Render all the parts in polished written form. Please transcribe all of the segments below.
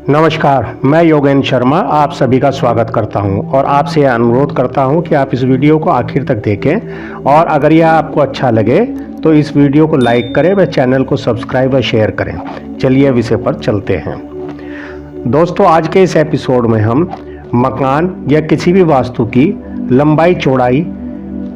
नमस्कार, मैं योगेंद्र शर्मा आप सभी का स्वागत करता हूं और आपसे यह अनुरोध करता हूं कि आप इस वीडियो को आखिर तक देखें और अगर यह आपको अच्छा लगे तो इस वीडियो को लाइक करें व चैनल को सब्सक्राइब व शेयर करें। चलिए विषय पर चलते हैं। दोस्तों, आज के इस एपिसोड में हम मकान या किसी भी वास्तु की लंबाई चौड़ाई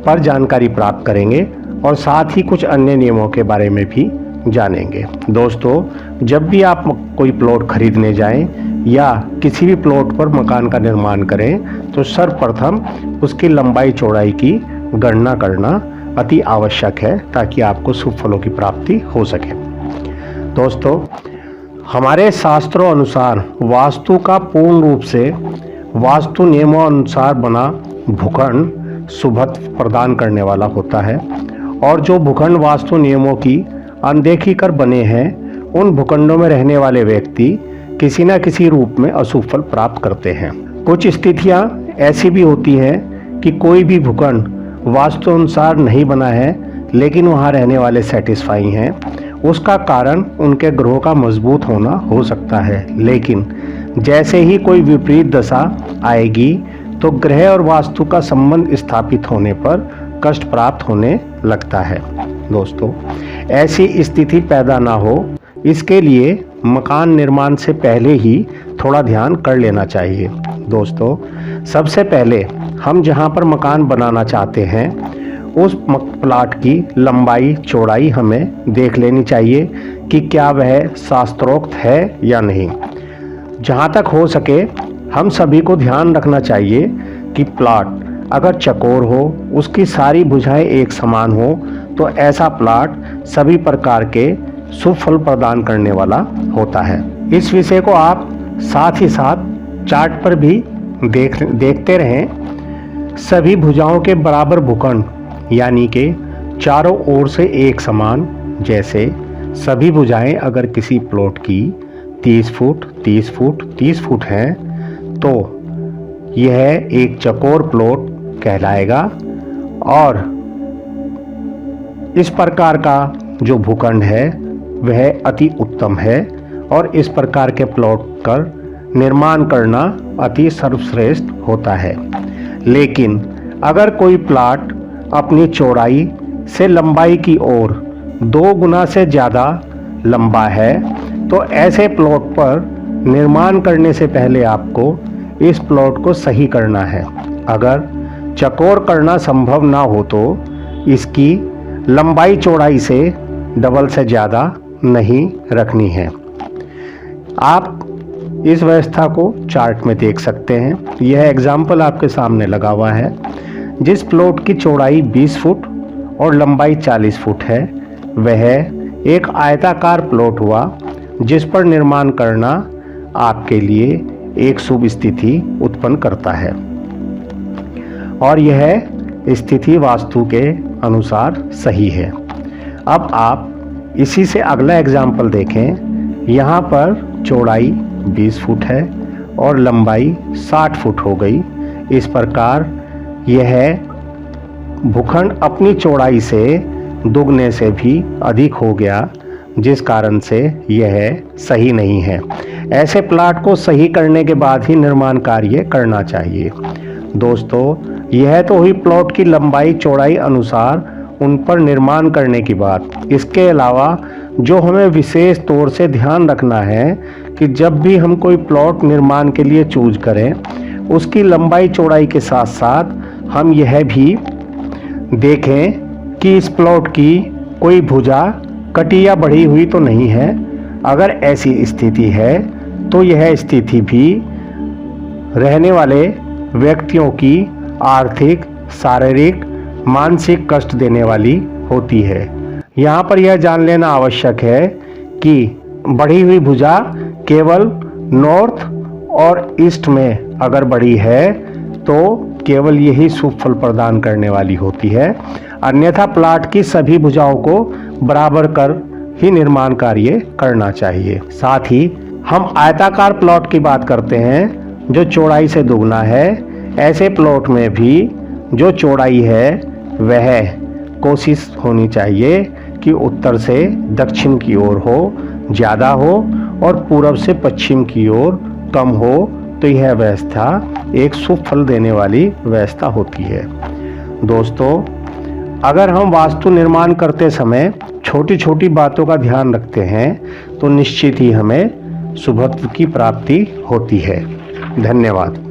पर जानकारी प्राप्त करेंगे और साथ ही कुछ अन्य नियमों के बारे में भी जानेंगे। दोस्तों, जब भी आप कोई प्लॉट खरीदने जाएं या किसी भी प्लॉट पर मकान का निर्माण करें तो सर्वप्रथम उसकी लंबाई चौड़ाई की गणना करना अति आवश्यक है ताकि आपको शुभ फलों की प्राप्ति हो सके। दोस्तों, हमारे शास्त्रों अनुसार वास्तु का पूर्ण रूप से वास्तु नियमों अनुसार बना भूखंड शुभत्व प्रदान करने वाला होता है और जो भूखंड वास्तु नियमों की अनदेखी कर बने हैं उन भूखंडों में रहने वाले व्यक्ति किसी न किसी रूप में अशुभ फल प्राप्त करते हैं। कुछ स्थितियां ऐसी भी होती हैं कि कोई भी भूखंड वास्तु अनुसार नहीं बना है लेकिन वहां रहने वाले सेटिस्फाई हैं। उसका कारण उनके ग्रहों का मजबूत होना हो सकता है, लेकिन जैसे ही कोई विपरीत दशा आएगी तो ग्रह और वास्तु का संबंध स्थापित होने पर कष्ट प्राप्त होने लगता है। दोस्तों, ऐसी स्थिति पैदा ना हो इसके लिए मकान निर्माण से पहले ही थोड़ा ध्यान कर लेना चाहिए। दोस्तों, सबसे पहले हम जहां पर मकान बनाना चाहते हैं उस प्लाट की लंबाई चौड़ाई हमें देख लेनी चाहिए कि क्या वह शास्त्रोक्त है या नहीं। जहां तक हो सके हम सभी को ध्यान रखना चाहिए कि प्लाट अगर चौकोर हो, उसकी सारी भुजाएं एक समान हो तो ऐसा प्लाट सभी प्रकार के शुभ फल प्रदान करने वाला होता है। इस विषय को आप साथ ही साथ चार्ट पर भी देखते रहें। सभी भुजाओं के बराबर भूखंड यानी कि चारों ओर से एक समान, जैसे सभी भुजाएं अगर किसी प्लॉट की 30 फुट 30 फुट 30 फुट हैं तो यह एक चौकोर प्लॉट कहलाएगा और इस प्रकार का जो भूखंड है वह अति उत्तम है और इस प्रकार के प्लॉट कर निर्माण करना अति सर्वश्रेष्ठ होता है। लेकिन अगर कोई प्लॉट अपनी चौड़ाई से लंबाई की ओर 2 गुना से ज़्यादा लंबा है तो ऐसे प्लॉट पर निर्माण करने से पहले आपको इस प्लॉट को सही करना है। अगर चौकोर करना संभव ना हो तो इसकी लंबाई चौड़ाई से डबल से ज़्यादा नहीं रखनी है। आप इस व्यवस्था को चार्ट में देख सकते हैं। यह एग्जाम्पल आपके सामने लगा हुआ है। जिस प्लॉट की चौड़ाई 20 फुट और लंबाई 40 फुट है वह एक आयताकार प्लॉट हुआ जिस पर निर्माण करना आपके लिए एक शुभ स्थिति उत्पन्न करता है और यह स्थिति वास्तु के अनुसार सही है। अब आप इसी से अगला एग्जाम्पल देखें। यहाँ पर चौड़ाई 20 फुट है और लंबाई 60 फुट हो गई। इस प्रकार यह भूखंड अपनी चौड़ाई से दुगने से भी अधिक हो गया, जिस कारण से यह सही नहीं है। ऐसे प्लाट को सही करने के बाद ही निर्माण कार्य करना चाहिए। दोस्तों, यह तो हुई प्लॉट की लंबाई चौड़ाई अनुसार उन पर निर्माण करने की बात। इसके अलावा जो हमें विशेष तौर से ध्यान रखना है कि जब भी हम कोई प्लॉट निर्माण के लिए चूज करें उसकी लंबाई चौड़ाई के साथ साथ हम यह भी देखें कि इस प्लॉट की कोई भुजा कटी या बढ़ी हुई तो नहीं है। अगर ऐसी स्थिति है तो यह स्थिति भी रहने वाले व्यक्तियों की आर्थिक, शारीरिक, मानसिक कष्ट देने वाली होती है। यहाँ पर यह जान लेना आवश्यक है कि बढ़ी हुई भुजा केवल नॉर्थ और ईस्ट में अगर बढ़ी है तो केवल यही शुभ फल प्रदान करने वाली होती है। अन्यथा प्लाट की सभी भुजाओं को बराबर कर ही निर्माण कार्य करना चाहिए। साथ ही हम आयताकार प्लॉट की बात करते हैं जो चौड़ाई से दुगना है। ऐसे प्लॉट में भी जो चौड़ाई है वह कोशिश होनी चाहिए कि उत्तर से दक्षिण की ओर हो, ज़्यादा हो, और पूरब से पश्चिम की ओर कम हो, तो यह व्यवस्था एक शुभ फल देने वाली व्यवस्था होती है। दोस्तों, अगर हम वास्तु निर्माण करते समय छोटी छोटी बातों का ध्यान रखते हैं तो निश्चित ही हमें शुभत्व की प्राप्ति होती है। धन्यवाद।